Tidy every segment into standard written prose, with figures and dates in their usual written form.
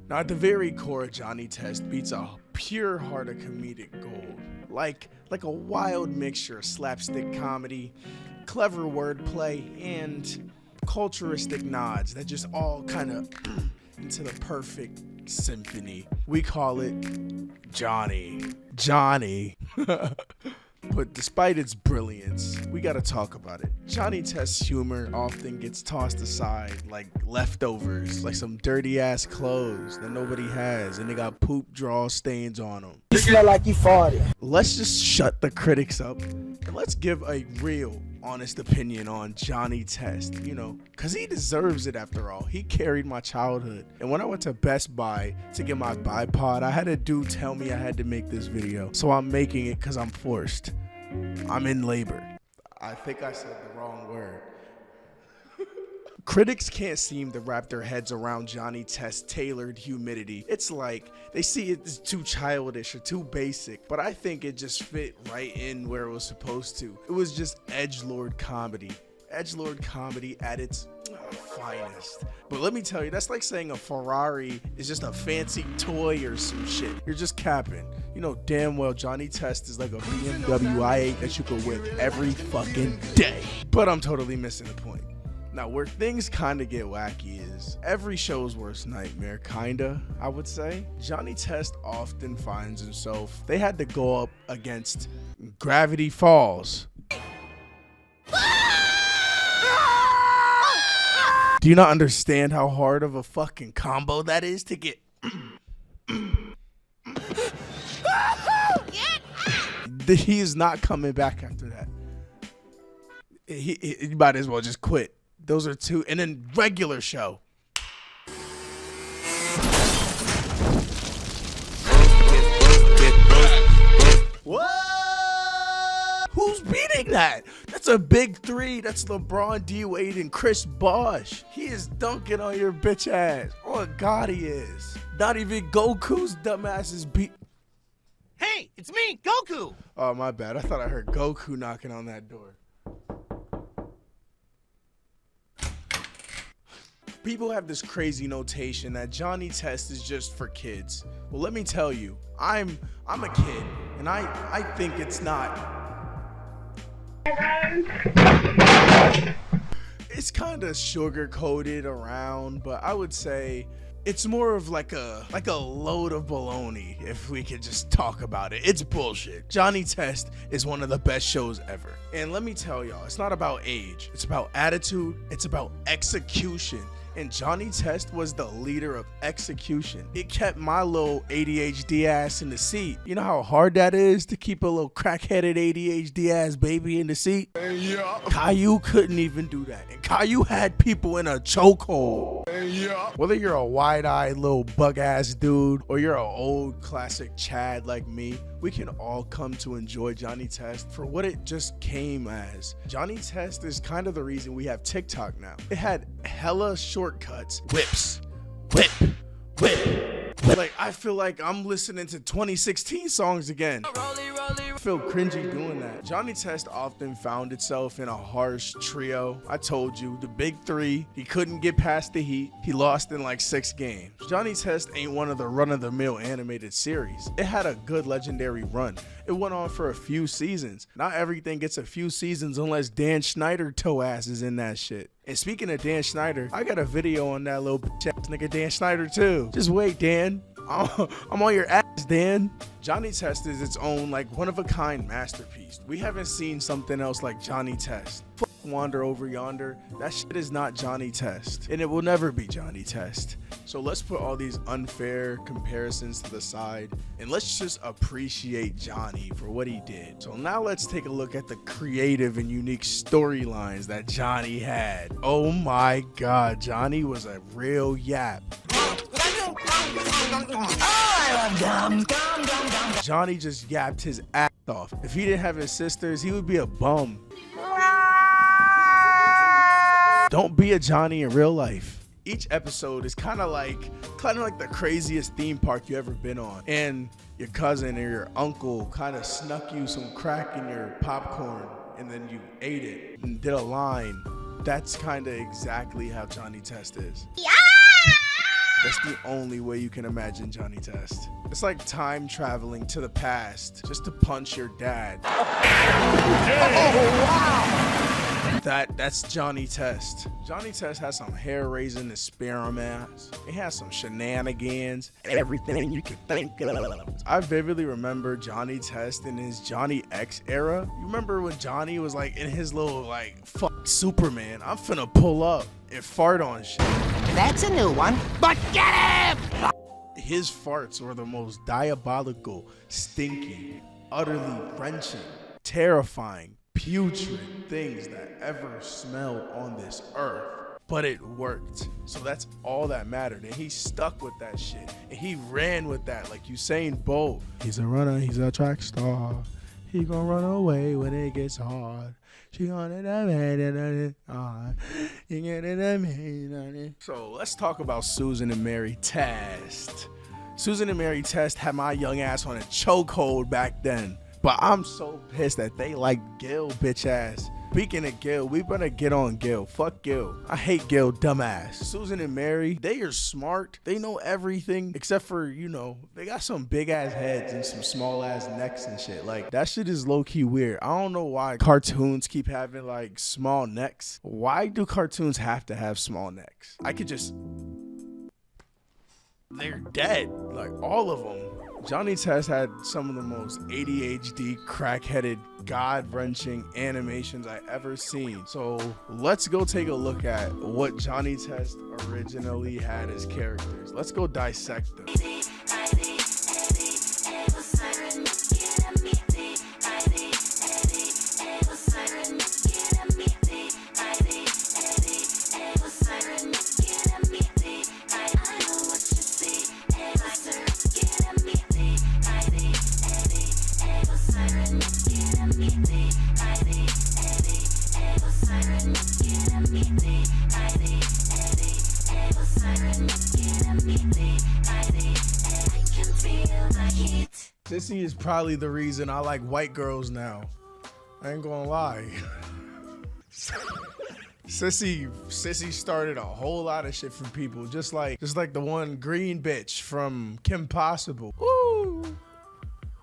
Now, at the very core, Johnny Test beats a pure heart of comedic gold. Like a wild mixture of slapstick comedy, clever wordplay, and culturistic nods that just all kind of into the perfect symphony. We call it Johnny. But despite its brilliance, we gotta talk about it. Johnny Test's humor often gets tossed aside like leftovers, like some dirty ass clothes that nobody has and they got poop draw stains on them. You smell like you farted. Let's just shut the critics up and let's give a real, honest opinion on Johnny Test, cause he deserves it after all. He carried my childhood. And when I went to Best Buy to get my bipod, I had a dude tell me I had to make this video. So I'm making it cause I'm forced. I'm in labor. I think I said the wrong word. Critics can't seem to wrap their heads around Johnny Test's tailored humidity. It's like they see it as too childish or too basic, but I think it just fit right in where it was supposed to. It was just edgelord comedy. Edgelord comedy at its finest. But let me tell you, that's like saying a Ferrari is just a fancy toy or some shit. You're just capping. You know damn well Johnny Test is like a BMW i8 that you could whip every fucking day. But I'm totally missing the point. Now, where things kind of get wacky is every show's worst nightmare, kinda, I would say. Johnny Test often finds himself, they had to go up against Gravity Falls. Do you not understand how hard of a fucking combo that is to get? He is not coming back after that. He might as well just quit. Those are two, and then regular show. What? Who's beating that? That's a big three. That's LeBron, D Wade, and Chris Bosh. He is dunking on your bitch ass. Oh God, he is. Not even Goku's dumbass is beat. Hey, it's me, Goku. Oh my bad. I thought I heard Goku knocking on that door. People have this crazy notation that Johnny Test is just for kids. Well, let me tell you, I'm a kid, and I think it's not. It's kind of sugar-coated around, but I would say it's more of like a load of baloney, if we could just talk about it. It's bullshit. Johnny Test is one of the best shows ever. And let me tell y'all, it's not about age. It's about attitude. It's about execution. And Johnny Test was the leader of execution. It kept my little ADHD ass in the seat. You know how hard that is to keep a little crackheaded ADHD ass baby in the seat? Yeah. Caillou couldn't even do that. And Caillou had people in a chokehold. Yeah. Whether you're a wide-eyed little bug-ass dude or you're an old classic Chad like me, we can all come to enjoy Johnny Test for what it just came as. Johnny Test is kind of the reason we have TikTok now. It had hella shortcuts, whips, whip. Like, I feel like I'm listening to 2016 songs again. I feel cringy doing that. Johnny Test often found itself in a harsh trio. I told you, the big three, he couldn't get past the heat. He lost in like 6 games. Johnny Test ain't one of the run-of-the-mill animated series. It had a good legendary run. It went on for a few seasons. Not everything gets a few seasons unless Dan Schneider toe ass is in that shit. And speaking of Dan Schneider, I got a video on that little bitch ass nigga Dan Schneider too. Just wait, Dan. I'm on your ass, Dan. Johnny Test is its own, like, one-of-a-kind masterpiece. We haven't seen something else like Johnny Test. Fuck Wander Over Yonder. That shit is not Johnny Test, and it will never be Johnny Test. So let's put all these unfair comparisons to the side, and let's just appreciate Johnny for what he did. So now let's take a look at the creative and unique storylines that Johnny had. Oh my God, Johnny was a real yap. Johnny just yapped his ass off. If he didn't have his sisters, he would be a bum. Don't be a Johnny in real life. Each episode is kind of like the craziest theme park you ever been on, and your cousin or your uncle kind of snuck you some crack in your popcorn and then you ate it and did a line. That's kind of exactly how Johnny Test is. Yeah! That's the only way you can imagine Johnny Test. It's like time traveling to the past just to punch your dad. That's Johnny Test. Johnny Test has some hair-raising experiments. He has some shenanigans. Everything you can think of. I vividly remember Johnny Test in his Johnny X era. You remember when Johnny was like in his little like fuck Superman? I'm finna pull up and fart on shit. That's a new one. But get him! His farts were the most diabolical, stinky, utterly wrenching, terrifying, putrid things that ever smelled on this earth. But it worked. So that's all that mattered. And he stuck with that shit. And he ran with that like Usain Bolt. He's a runner, he's a track star. He gonna run away when it gets hard. She gonna So let's talk about Susan and Mary Test. Susan and Mary Test had my young ass on a chokehold back then. But I'm so pissed that they like Gil, bitch ass. Speaking of Gil, we better get on Gil. Fuck Gil. I hate Gil, dumbass. Susan and Mary, they are smart. They know everything except for, you know, they got some big ass heads and some small ass necks and shit. Like, that shit is low key weird. I don't know why cartoons keep having like small necks. Why do cartoons have to have small necks? I could just... They're dead. Like, all of them. Johnny Test had some of the most ADHD, crack-headed, God-wrenching animations I ever seen. So let's go take a look at what Johnny Test originally had as characters. Let's go dissect them. Sissy is probably the reason I like white girls now. I ain't gonna lie. Sissy started a whole lot of shit for people, just like the one green bitch from Kim Possible. Ooh,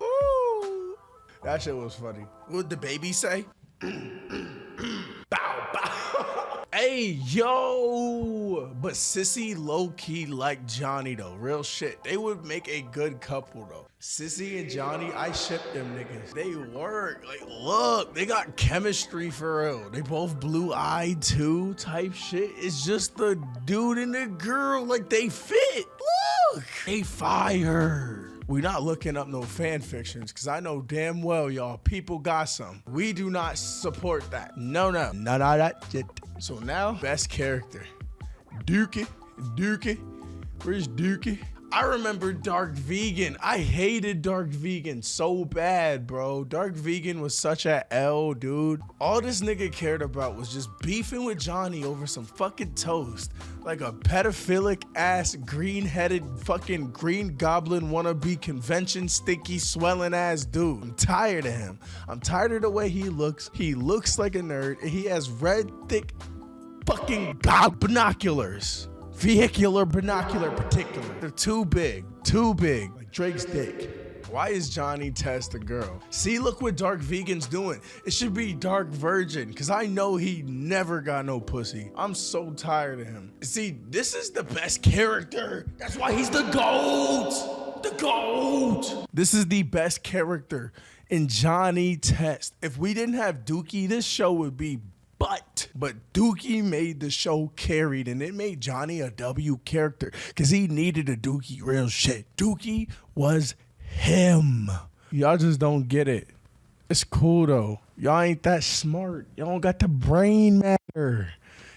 ooh, that shit was funny. What'd the baby say? Bow, bow. Hey, yo! But Sissy low-key like Johnny, though. Real shit. They would make a good couple, though. Sissy and Johnny, I ship them niggas. They work. Like, look, they got chemistry for real. They both blue-eyed, too, type shit. It's just the dude and the girl. Like, they fit. Look! They fire. We not looking up no fan fictions, because I know damn well, y'all, people got some. We do not support that. No, none of that shit. So now, best character. Dookie. Where's Dookie? I remember Dark Vegan. I hated Dark Vegan so bad, bro. Dark Vegan was such a L, dude. All this nigga cared about was just beefing with Johnny over some fucking toast. Like a pedophilic ass, green-headed fucking Green Goblin wannabe convention stinky swelling ass dude. I'm tired of him. I'm tired of the way he looks. He looks like a nerd, and he has red, thick fucking binoculars. Vehicular, binocular, particular. They're too big, like Drake's dick. Why is Johnny Test a girl? See, look what Dark Vegan's doing. It should be Dark Virgin, because I know he never got no pussy. I'm so tired of him. See, this is the best character. That's why he's the GOAT. The GOAT. This is the best character in Johnny Test. If we didn't have Dookie, this show would be but Dookie made the show carried, and it made Johnny a W character because he needed a Dookie real shit. Dookie was him. Y'all just don't get it. It's cool though. Y'all ain't that smart. Y'all don't got the brain matter.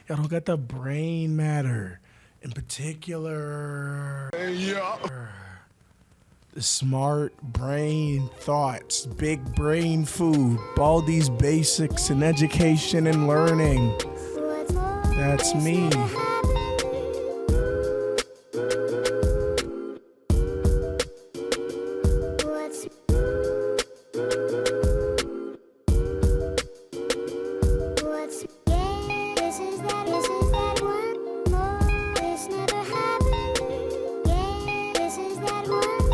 Y'all don't got the brain matter. In particular, the smart brain thoughts, big brain food, Baldi's basics in education and learning. That's me. This is that one